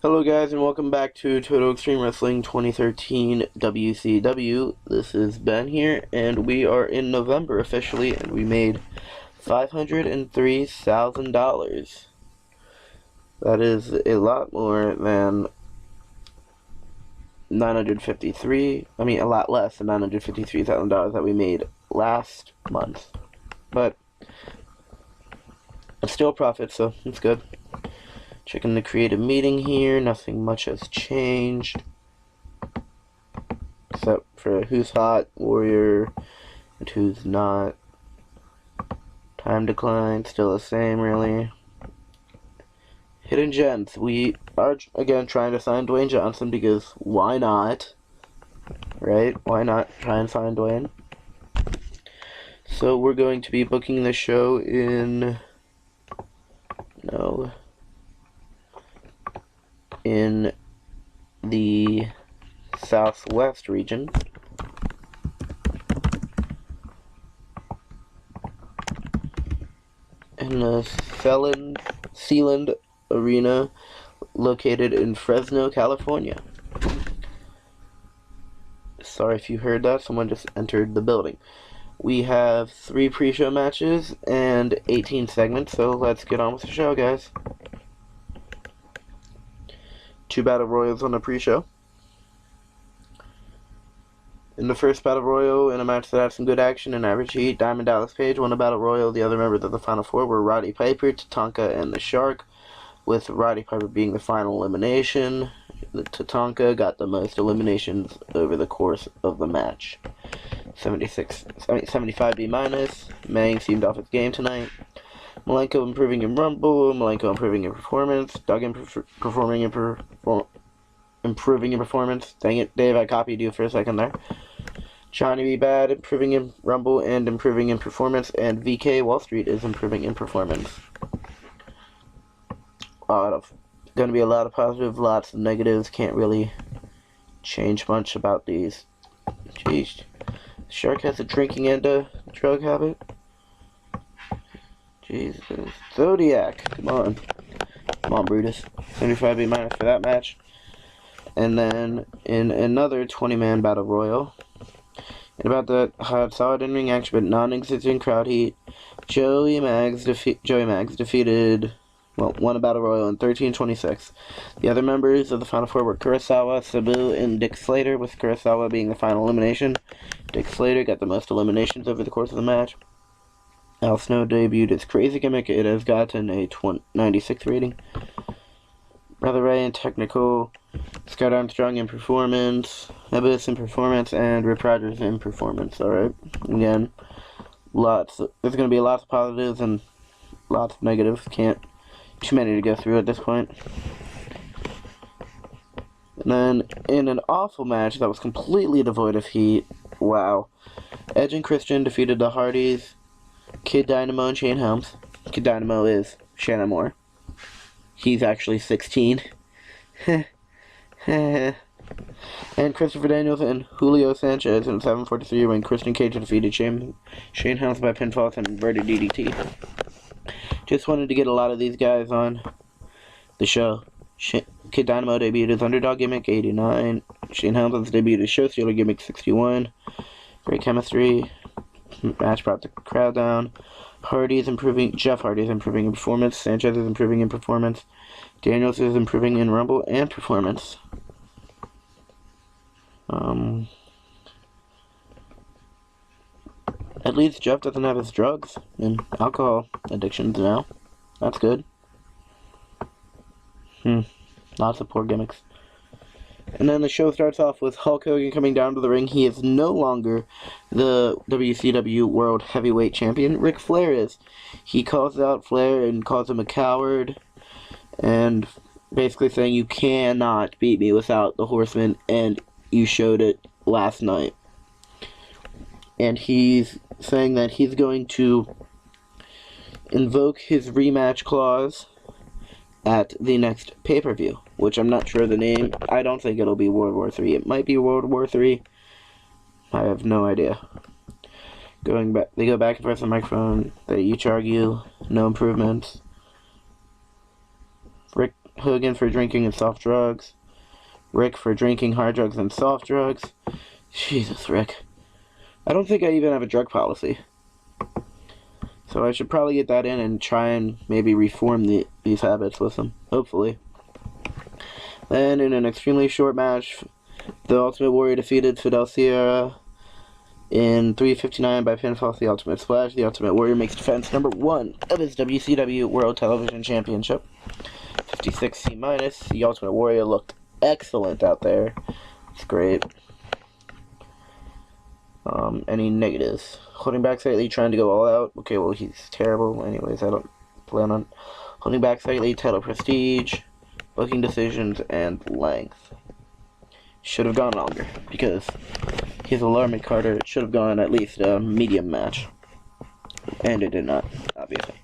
Hello guys and welcome back to Total Extreme Wrestling 2013 WCW. This is Ben here and we are in November officially and we made $503,000. That is a lot more than a lot less than $953,000 that we made last month. But it's still a profit, so it's good. Checking the creative meeting here, nothing much has changed. Except for who's hot, Warrior, and who's not. Time decline, still the same really. Hidden gems, we are again trying to sign Dwayne Johnson because why not? Right? Why not try and sign Dwayne? So we're going to be booking the show in the Southwest region. In the Sealand Arena located in Fresno, California. Sorry if you heard that, someone just entered the building. We have 3 pre-show matches and 18 segments, so let's get on with the show, guys. 2 Battle Royals on the pre-show. In the first Battle Royal, in a match that had some good action and average heat, Diamond Dallas Page won the Battle Royal. The other members of the Final Four were Roddy Piper, Tatanka, and the Shark, with Roddy Piper being the final elimination. Tatanka got the most eliminations over the course of the match. 75 B-. Mang seemed off his game tonight. Malenko improving in Rumble, Malenko improving in performance, Duggan improving in performance. Dang it, Dave, I copied you for a second there. Johnny B. Bad improving in Rumble and improving in performance, and VK Wall Street is improving in performance. Going to be a lot of positives, lots of negatives. Can't really change much about these. Jeez. Shark has a drinking and a drug habit. Jesus. Zodiac. Come on. Come on, Brutus. 75 B- for that match. And then in another 20-man battle royal. And about that had solid in-ring action but non-existent crowd heat. Joey Maggs defeated, won a battle royal in 13:26. The other members of the Final Four were Kurosawa, Sabu, and Dick Slater, with Kurosawa being the final elimination. Dick Slater got the most eliminations over the course of the match. Al Snow debuted his crazy gimmick. It has gotten a 96 rating. Brother Ray in technical, Scott Armstrong in performance, Abyss in performance, and Rip Rogers in performance. Alright, again, there's going to be lots of positives and lots of negatives. Can't too many to go through at this point. And then in an awful match that was completely devoid of heat, wow, Edge and Christian defeated the Hardys, Kid Dynamo, and Shane Helms. Kid Dynamo is Shannon Moore. He's actually 16. And Christopher Daniels and Julio Sanchez in 7:43 when Christian Cage defeated Shane Helms by pinfall and inverted DDT. Just wanted to get a lot of these guys on the show. Kid Dynamo debuted his underdog gimmick, 89. Shane Helms debuted his show stealer gimmick, 61. Great chemistry. Match brought the crowd down. Jeff Hardy is improving in performance. Sanchez is improving in performance. Daniels is improving in Rumble and performance. At least Jeff doesn't have his drugs and alcohol addictions now. That's good. Lots of poor gimmicks. And then the show starts off with Hulk Hogan coming down to the ring. He is no longer the WCW World Heavyweight Champion. Ric Flair is. He calls out Flair and calls him a coward. And basically saying, you cannot beat me without the Horseman. And you showed it last night. And he's saying that he's going to invoke his rematch clause at the next pay-per-view, which I'm not sure the name. I don't think it'll be World War III. It might be World War III. I have no idea. They go back and forth on the microphone. They each argue no improvements. Hogan for drinking and soft drugs. Rick for drinking hard drugs and soft drugs. Jesus, Rick. I don't think I even have a drug policy. So I should probably get that in and try and maybe reform these habits with them. Hopefully. Then in an extremely short match, the Ultimate Warrior defeated Fidel Sierra in 3:59 by pinfall. The Ultimate Splash. The Ultimate Warrior makes defense number 1 of his WCW World Television Championship. 56C-. The Ultimate Warrior looked excellent out there. It's great. Any negatives? Holding back slightly, trying to go all out. Okay, well, he's terrible. Anyways, I don't plan on holding back slightly. Title prestige, booking decisions, and length. Should have gone longer because he's a lower mid-carder. It should have gone at least a medium match. And it did not, obviously.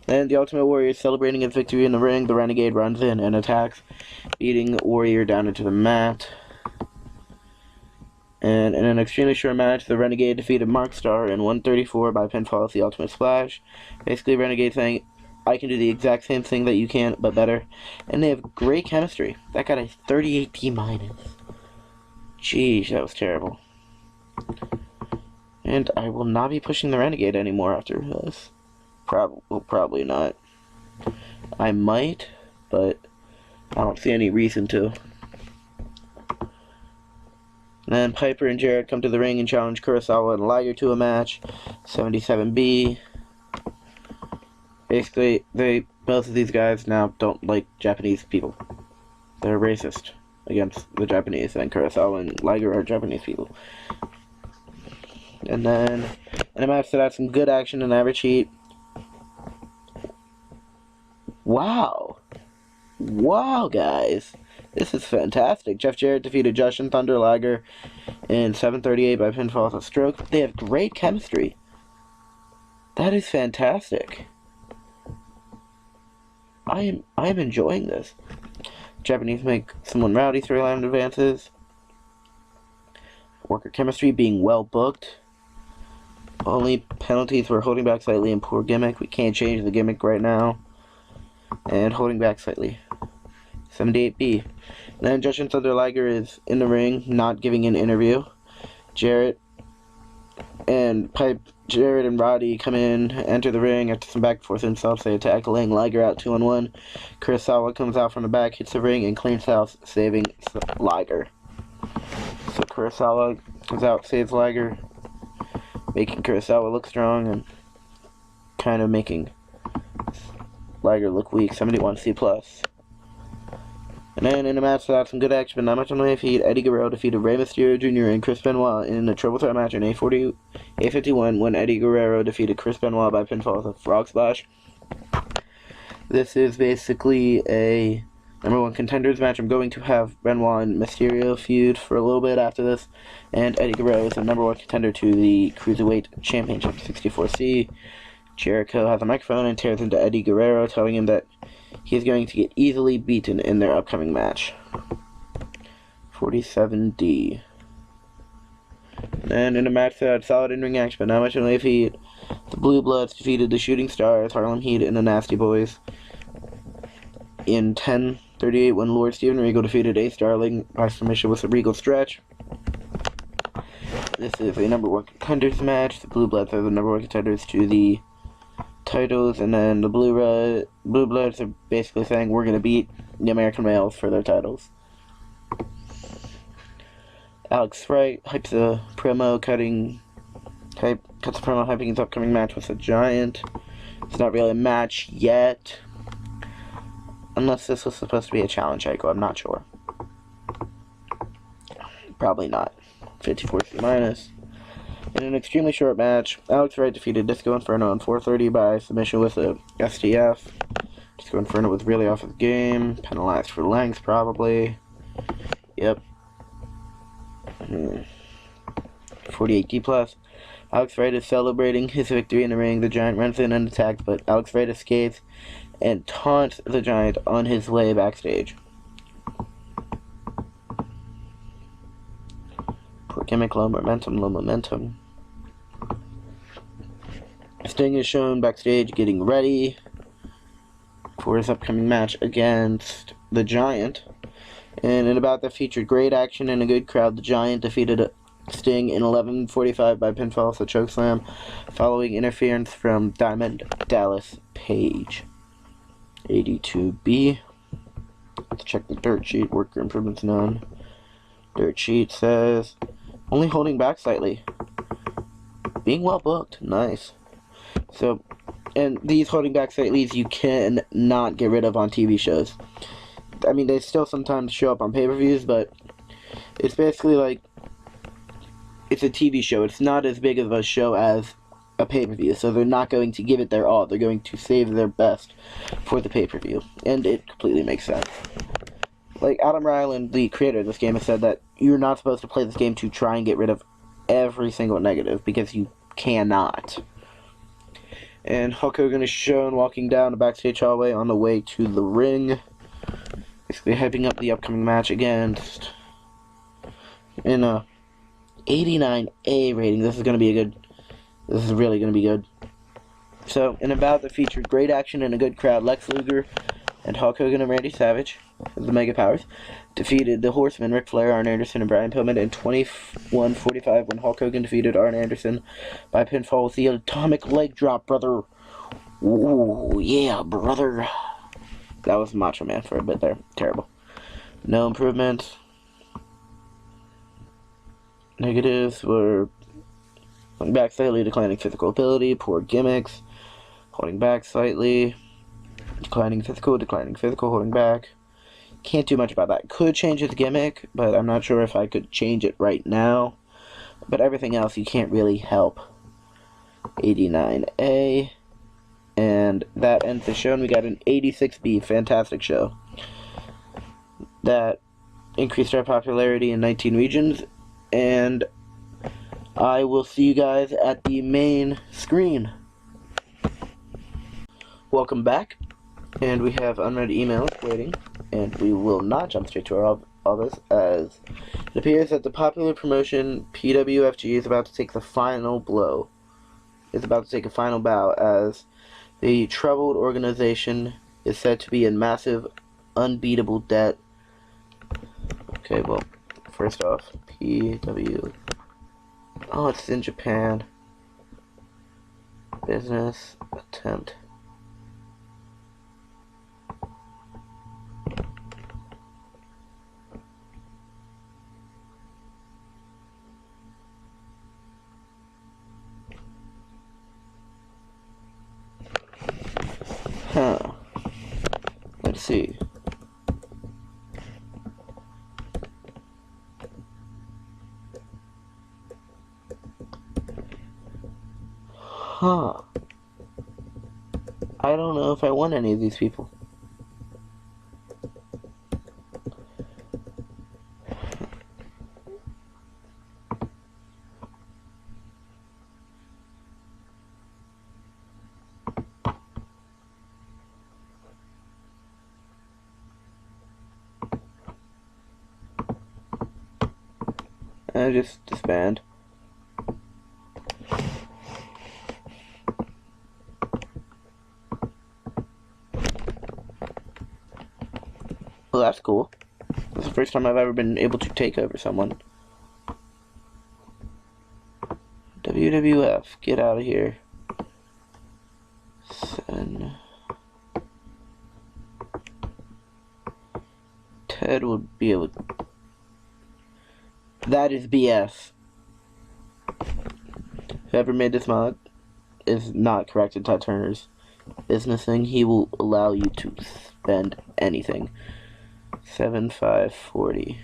Then the Ultimate Warrior is celebrating his victory in the ring. The Renegade runs in and attacks, beating Warrior down into the mat. And in an extremely short match, the Renegade defeated Mark Starr in 1:34 by pinfall with the Ultimate Splash. Basically, Renegade saying, I can do the exact same thing that you can, but better. And they have great chemistry. That got a 38D-. Jeez, that was terrible. And I will not be pushing the Renegade anymore after this. Probably not. I might, but I don't see any reason to. And then Piper and Jarrett come to the ring and challenge Kurosawa and Liger to a match. 77B. Basically, both of these guys now don't like Japanese people. They're racist against the Japanese, and Kurosawa and Liger are Japanese people. And then, in a match that had some good action and average heat. Wow. Wow, guys. This is fantastic. Jeff Jarrett defeated Jushin Thunder Liger in 7:38 by pinfall with a stroke. They have great chemistry. That is fantastic. I am enjoying this. Japanese make someone rowdy storyline advances. Worker chemistry being well booked. Only penalties were holding back slightly and poor gimmick. We can't change the gimmick right now. And holding back slightly. 78B. Then Jushin Thunder Liger is in the ring, not giving an interview. Jarrett and Roddy come in, enter the ring after some back and forth themselves. They attack, laying Liger out 2-on-1. Kurosawa comes out from the back, hits the ring, and cleans house, saving Liger. So Kurosawa comes out, saves Liger, making Kurosawa look strong and kind of making Liger look weak. 71C+. And then in a match that had some good action, but not much on the feet, Eddie Guerrero defeated Rey Mysterio Jr. and Chris Benoit in a triple threat match in 8:51 when Eddie Guerrero defeated Chris Benoit by pinfall with a frog splash. This is basically a #1 contenders match. I'm going to have Benoit and Mysterio feud for a little bit after this, and Eddie Guerrero is the #1 contender to the Cruiserweight Championship 64C. Jericho has a microphone and tears into Eddie Guerrero, telling him that he's going to get easily beaten in their upcoming match. 47D. Then in a match that had solid in-ring action, but not much in the way of heat, the Blue Bloods defeated the Shooting Stars, Harlem Heat, and the Nasty Boys in 10:38 when Lord Steven Regal defeated Ace Darling by submission with a Regal stretch. This is a #1 contenders match. The Blue Bloods are the #1 contenders to the titles, and then the Blue Bloods are basically saying we're going to beat the American males for their titles. Alex Wright hypes a promo cuts a promo hyping his upcoming match with a Giant. It's not really a match yet, unless this was supposed to be a challenge angle. I'm not sure. Probably not. 54C-. In an extremely short match, Alex Wright defeated Disco Inferno in 4:30 by submission with a STF. Disco Inferno was really off his game, penalized for length probably. Yep. 48D+. Alex Wright is celebrating his victory in the ring. The Giant runs in and attacks, but Alex Wright escapes and taunts the Giant on his way backstage. Poor gimmick, low momentum. Sting is shown backstage getting ready for his upcoming match against the Giant. And in a bout that featured great action and a good crowd, the Giant defeated Sting in 11:45 by pinfall with a chokeslam, following interference from Diamond Dallas Page. 82B. Let's check the dirt sheet. Worker improvements none. Dirt sheet says only holding back slightly. Being well booked. Nice. So, and these holding back slightly you can not get rid of on TV shows. I mean, they still sometimes show up on pay-per-views, but it's basically like it's a TV show. It's not as big of a show as a pay-per-view, so they're not going to give it their all. They're going to save their best for the pay-per-view, and it completely makes sense. Like, Adam Ryland, the creator of this game, has said that you're not supposed to play this game to try and get rid of every single negative, because you cannot. And Hulk Hogan is shown walking down a backstage hallway on the way to the ring, basically hyping up the upcoming match against, in a 89A rating. This is going to be a good, this is really going to be good. So, in a bout that featured great action and a good crowd, Lex Luger and Hulk Hogan and Randy Savage, the Mega Powers, defeated the Horsemen, Ric Flair, Arn Anderson, and Brian Pillman in 21:45 when Hulk Hogan defeated Arn Anderson by pinfall with the Atomic Leg Drop, brother. Ooh, yeah, brother. That was Macho Man for a bit there. Terrible. No improvements. Negatives were holding back slightly, declining physical ability, poor gimmicks, holding back slightly, declining physical, holding back. Can't do much about that. Could change his gimmick, but I'm not sure if I could change it right now. But everything else you can't really help. 89A. And that ends the show, and we got an 86B. Fantastic show. That increased our popularity in 19 regions. And I will see you guys at the main screen. Welcome back. And we have unread emails waiting. And we will not jump straight to our office, as it appears that the popular promotion PWFG is about to take the final blow. It's about to take a final bow, as the troubled organization is said to be in massive, unbeatable debt. Okay, well, first off, PW. Oh, it's in Japan. Business attempt. Huh. Let's see. Huh. I don't know if I want any of these people. I just disband. Well, that's cool. That's the first time I've ever been able to take over someone. WWF, get out of here. Send. Ted would be able to. That is BS. Whoever made this mod is not correct in Todd Turner's business thing. He will allow you to spend anything. 7540.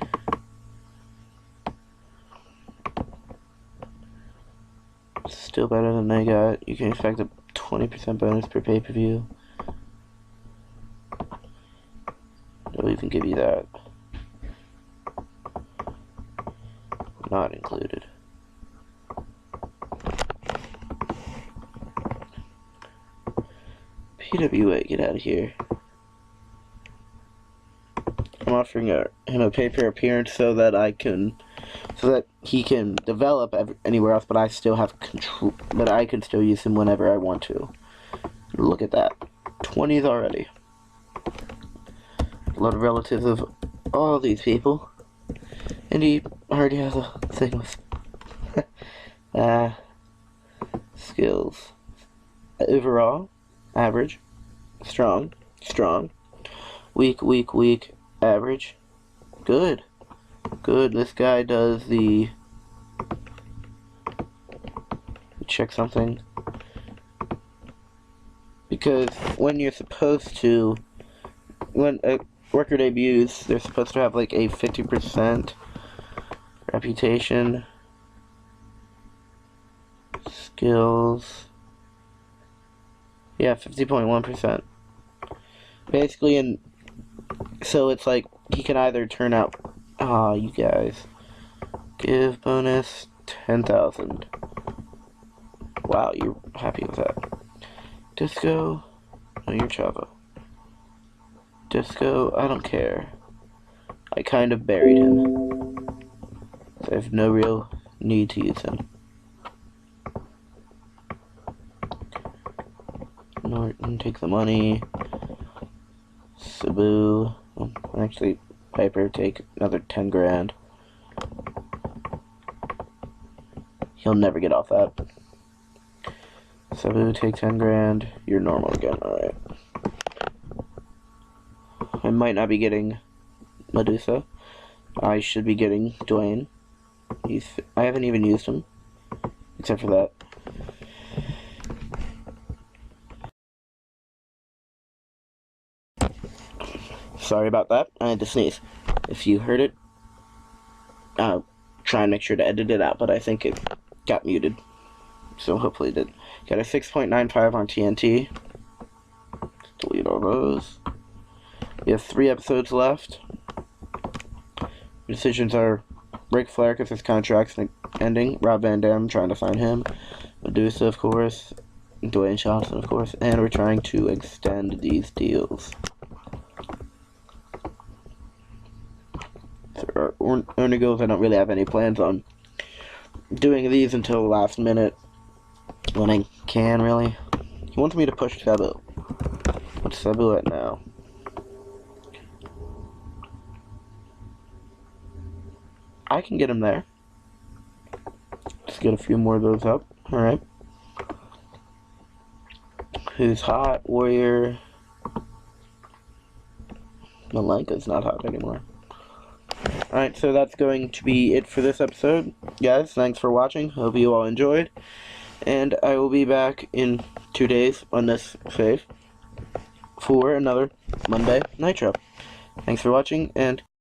Still better than I got. You can expect a 20% bonus per pay-per-view. They'll even give you that. Not included. PWA, get out of here. I'm offering him a pay-per-appearance so that he can develop anywhere else, but I still have control. But I can still use him whenever I want to. Look at that, 20s already. a lot of relatives of all these people. And he already has a thing with skills. Overall, average. Strong, weak, average. Good. This guy does the... check something. Because when you're supposed to... when a worker debuts, they're supposed to have like a 50% reputation. Skills. Yeah, 50.1%. Basically, and so it's like he can either turn out. You guys. Give bonus 10,000. Wow, you're happy with that. Disco. No, you're Chavo. Disco, I don't care. I kind of buried him. So I have no real need to use him. Norton, take the money. Sabu, actually, Piper, take another 10 grand. He'll never get off that. Sabu, take 10 grand. You're normal again, alright. I might not be getting Medusa. I should be getting Dwayne. I haven't even used him, except for that. Sorry about that. I had to sneeze. If you heard it, try and make sure to edit it out, but I think it got muted. So hopefully it did. Got a 6.95 on TNT. Delete all those. We have 3 episodes left. Decisions are Ric Flair because his contract's ending. Rob Van Dam, trying to sign him. Medusa, of course. Dwayne Johnson, of course. And we're trying to extend these deals. So our only goals, I don't really have any plans on doing these until the last minute when I can, really. He wants me to push Sabu. What's Sabu at now? I can get him there. Just get a few more of those up. Alright. Who's hot? Warrior. Malenka's not hot anymore. Alright, so that's going to be it for this episode. Guys, thanks for watching. Hope you all enjoyed. And I will be back in 2 days on this save for another Monday Nitro. Thanks for watching, and